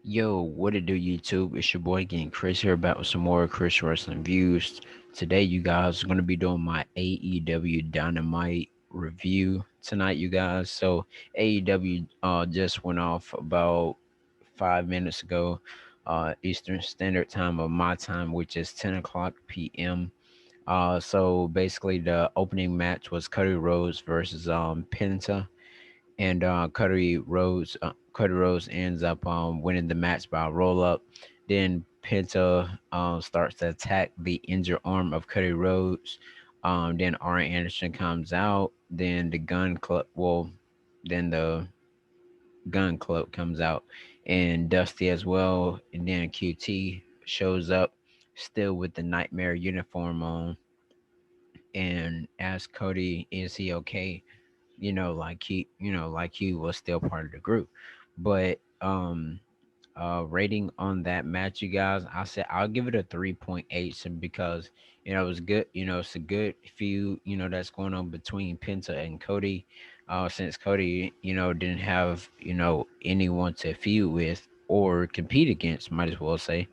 Yo, what it do, YouTube? It's your boy getting Chris here back with some more Chris Wrestling Views. Today, you guys are going to be doing my AEW Dynamite review tonight, you guys. So, AEW just went off about 5 minutes ago, Eastern Standard Time of my time, which is 10 o'clock p.m. So, basically, the opening match was Cody Rhodes versus Penta, and Cody Rhodes ends up winning the match by a roll up. Then Penta starts to attack the injured arm of Cody Rhodes. Then Arn Anderson comes out. Then the Gun Club comes out, and Dusty as well. And then QT shows up, still with the Nightmare uniform on, and asks Cody, "Is he okay?" Like he was still part of the group. But rating on that match, you guys, I said I'll give it a 3.8 because it was good. It's a good feud, that's going on between Penta and Cody. Since Cody, didn't have, anyone to feud with or compete against, might as well say.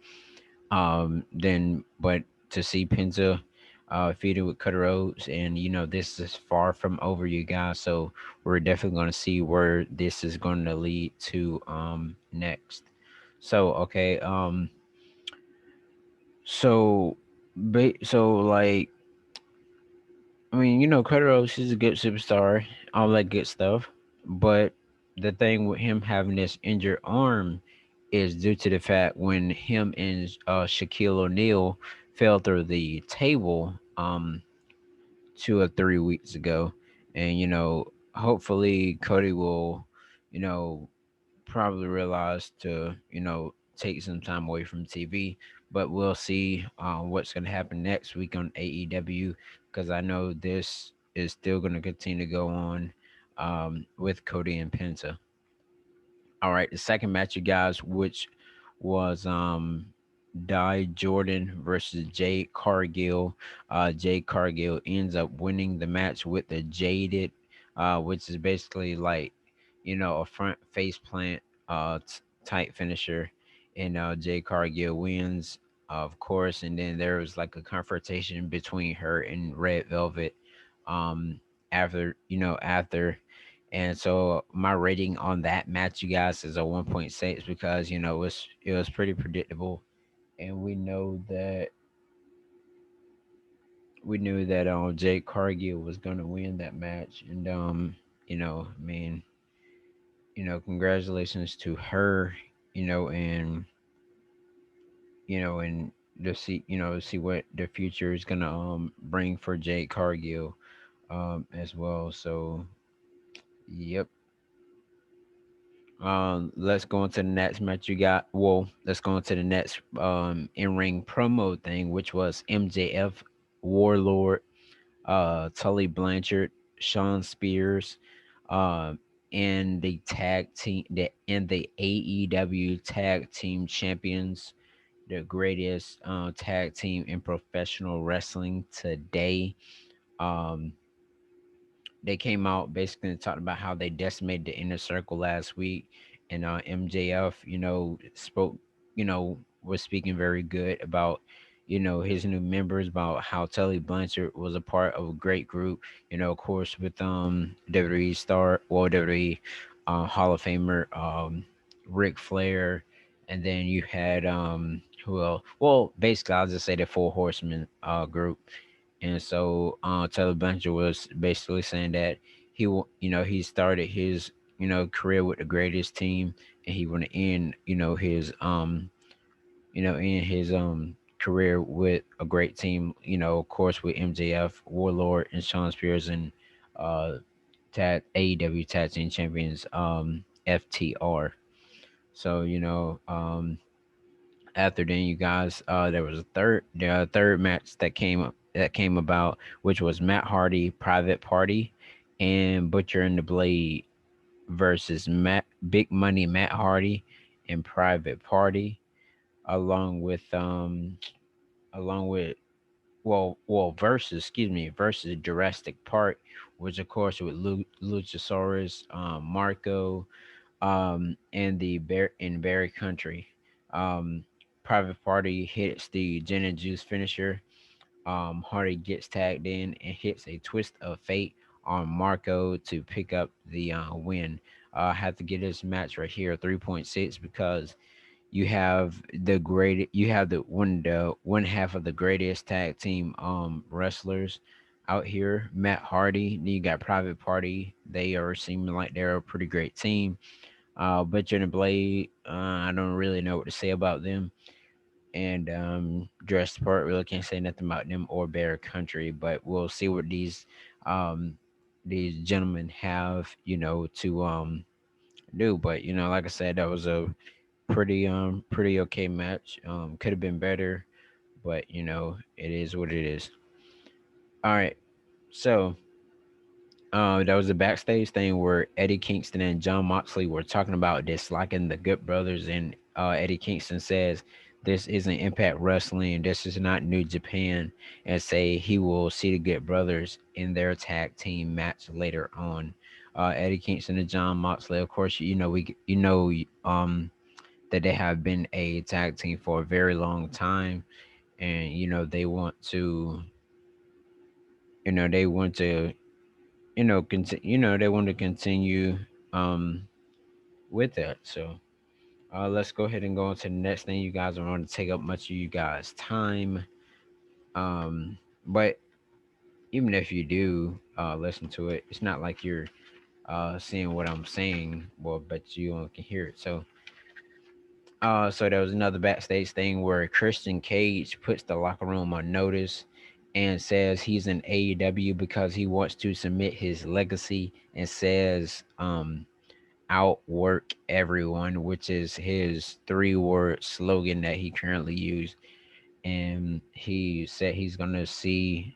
Then but to see Penta feuded with Cutter Rhodes, and this is far from over, you guys. So we're definitely going to see where this is going to lead to next. So okay, so like, I mean, Cutter Rhodes is a good superstar, all that good stuff, but the thing with him having this injured arm is due to the fact when him and Shaquille O'Neal fell through the table 2 or 3 weeks ago, and hopefully Cody will, you know, probably realize to take some time away from TV. But we'll see what's going to happen next week on AEW, because I know this is still going to continue to go on with Cody and Penta. All right, the second match, you guys, which was Di Jordan versus Jade Cargill. Jade Cargill ends up winning the match with the jaded, which is basically like, a front face plant type finisher. And Jade Cargill wins, of course. And then there was like a confrontation between her and Red Velvet um, after. And so my rating on that match, you guys, is a 1.6 because it was pretty predictable, and we knew that Jake Cargill was gonna win that match, and I mean, congratulations to her, and and to see what the future is gonna bring for Jake Cargill as well. So yep. Let's go into the next match you got. Well, let's go into the next in-ring promo thing, which was MJF, Warlord, Tully Blanchard, Sean Spears, um, and the AEW Tag Team Champions, the greatest tag team in professional wrestling today. Um, they came out basically and talked about how they decimated the inner circle last week, and MJF, was speaking very good about, his new members, about how Tully Blanchard was a part of a great group, of course, with WWE star, well, WWE Hall of Famer, Ric Flair, and then you had who else? Well, basically, I'll just say the Four Horsemen group. And so Taylor Blanchard was basically saying that he started his career with the greatest team, and he want to end career with a great team. Of course, with MJF, Warlord, and Sean Spears, and uh AEW Tag Team Champions, FTR. So after then, you guys, there was a third match that came about, which was Matt Hardy, Private Party, and Butcher and the Blade versus Big Money Matt Hardy and Private Party, along with along with versus, excuse me, versus Jurassic Park, which of course with Luchasaurus, Marco, in the bear in Berry Country. Um, Private Party hits the Gin and Juice finisher. Hardy gets tagged in and hits a twist of fate on Marco to pick up the win. I have to get this match right here 3.6 because you have the one half of the greatest tag team wrestlers out here, Matt Hardy. Then you got Private Party. They are seeming like they're a pretty great team. Butcher and Blade, I don't really know what to say about them. And Jurassic Park, really can't say nothing about them or Bear Country, but we'll see what these gentlemen have, to do. But like I said, that was a pretty okay match. Could have been better, but it is what it is. All right, so that was a backstage thing where Eddie Kingston and John Moxley were talking about disliking the Good Brothers, and Eddie Kingston says this isn't Impact Wrestling, this is not New Japan, and say he will see the Good Brothers in their tag team match later on. Eddie Kingston and John Moxley, of course, that they have been a tag team for a very long time, and they want to, they want to they want to continue um with that. So let's go ahead and go on to the next thing. You guys don't want to take up much of you guys time, but even if you do listen to it, it's not like you're seeing what I'm saying, well, but you only can hear it. So there was another backstage thing where Christian Cage puts the locker room on notice and says he's in AEW because he wants to submit his legacy, and says outwork everyone, which is his 3-word slogan that he currently uses. And he said he's gonna see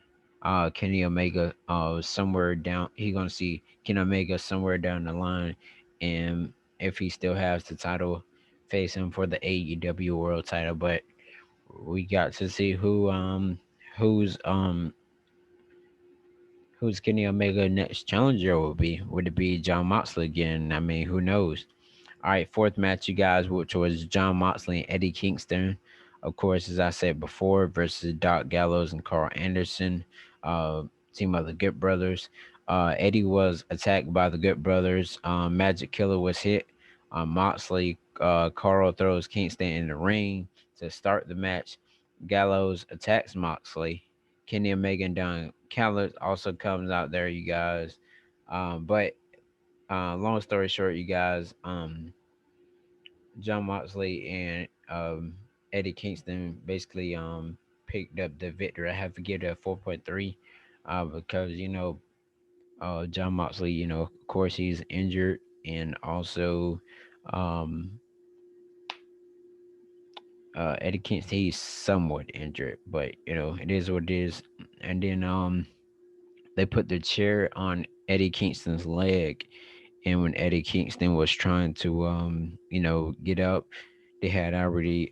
Kenny Omega somewhere down. He's gonna see Kenny Omega somewhere down the line, and if he still has the title, face him for the AEW World Title. But we got to see who's um who's Kenny Omega next challenger will be. Would it be John Moxley again? I mean, who knows? All right, fourth match, you guys, which was John Moxley and Eddie Kingston. Of course, as I said before, versus Doc Gallows and Carl Anderson, uh, team of the Good Brothers. Eddie was attacked by the Good Brothers. Magic Killer was hit. Moxley, Carl throws Kingston in the ring to start the match. Gallows attacks Moxley. Kenny Omega and Don Callis also comes out there, you guys. But long story short, you guys, John Moxley and Eddie Kingston basically picked up the victory. I have to give that 4.3 because John Moxley, of course he's injured, and also um, Eddie Kingston, he's somewhat injured, but it is what it is. And then they put the chair on Eddie Kingston's leg, and when Eddie Kingston was trying to get up, they had already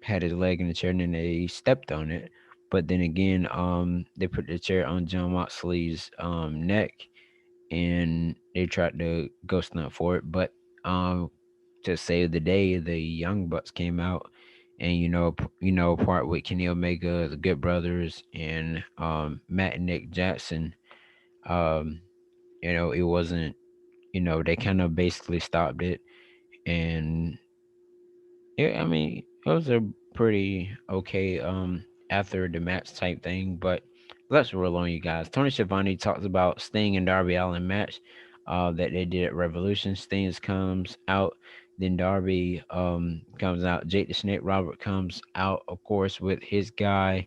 had his leg in the chair, and then they stepped on it. But then again, they put the chair on John Moxley's neck, and they tried to go stunt for it. But um to save the day, the Young Bucks came out, and part with Kenny Omega, the Good Brothers, and Matt and Nick Jackson. um it wasn't, they kind of basically stopped it. And yeah, I mean, it was a pretty okay after the match type thing. But let's roll on, you guys. Tony Schiavone talks about Sting and Darby Allin match that they did at Revolution. Sting comes out, then Darby comes out. Jake the Snake Robert comes out, of course, with his guy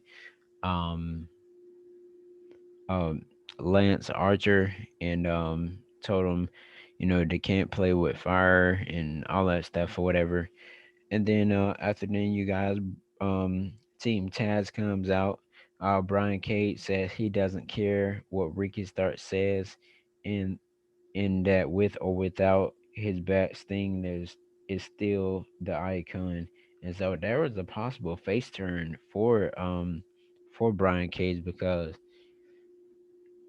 um um Lance Archer, and told him, they can't play with fire and all that stuff or whatever. And then after then, you guys, Team Taz comes out. Brian Cage says he doesn't care what Ricky Stark says, in that with or without his back, Sting is still the icon. And so there was a possible face turn for Brian Cage, because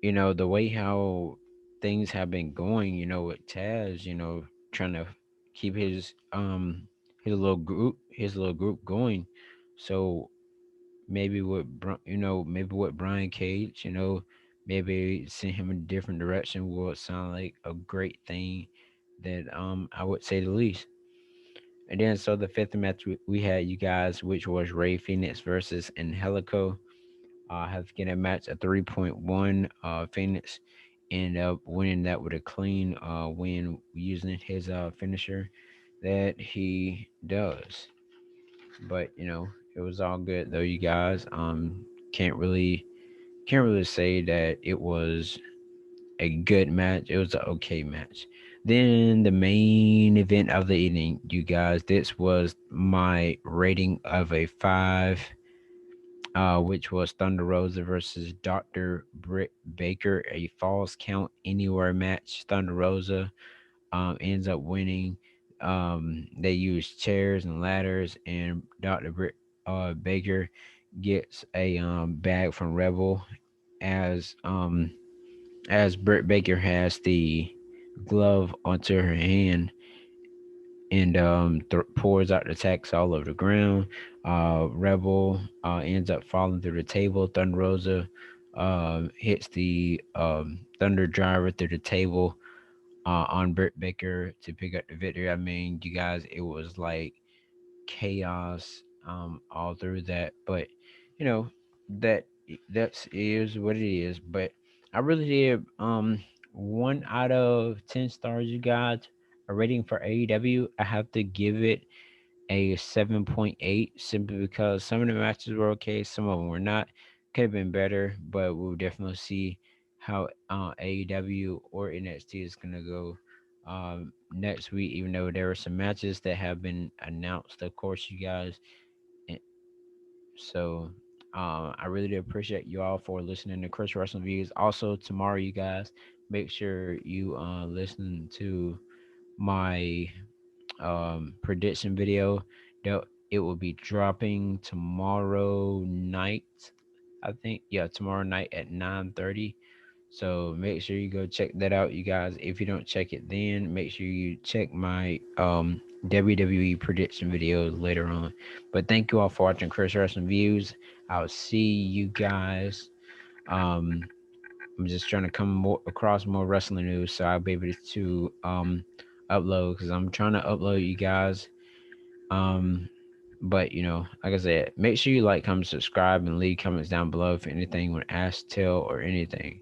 the way how things have been going, with Taz, trying to keep his little group going. So maybe maybe with Brian Cage, maybe send him in a different direction will sound like a great thing. That I would say the least. And then so the fifth match we had, you guys, which was Ray Phoenix versus Angelico. Have get a match at 3.1. Phoenix ended up winning that with a clean win using his finisher that he does. But it was all good though, you guys. Can't really can't really say that it was a good match. It was an okay match. Then the main event of the evening, you guys. This was my rating of a 5, which was Thunder Rosa versus Dr. Britt Baker, a falls count anywhere match. Thunder Rosa ends up winning. They use chairs and ladders, and Dr. Britt Baker gets a bag from Rebel as Britt Baker has the glove onto her hand and pours out the tacks all over the ground. Rebel ends up falling through the table. Thunder Rosa hits the Thunder Driver through the table on Britt Baker to pick up the victory. I mean, you guys, it was like chaos all through that, but you know that that's is what it is. But I really did 1 out of 10 stars, you guys. A rating for AEW, I have to give it a 7.8 simply because some of the matches were okay, some of them were not. Could have been better, but we'll definitely see how AEW or NXT is gonna go next week. Even though there are some matches that have been announced, of course, you guys. And so I really do appreciate you all for listening to Chris Wrestling Views. Also tomorrow, you guys, make sure you listen to my prediction video. That it will be dropping tomorrow night. I think, yeah, tomorrow night at 9:30. So make sure you go check that out, you guys. If you don't check it then, make sure you check my WWE prediction videos later on. But thank you all for watching Chris Wrestling Views. I'll see you guys. Um, I'm just trying to come across more wrestling news so I'll be able to upload because I'm trying to upload you guys. Um, but like I said, make sure you like, comment, subscribe, and leave comments down below if anything would ask, tell, or anything.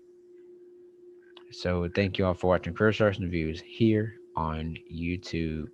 So thank you all for watching First Person Reviews here on YouTube.com.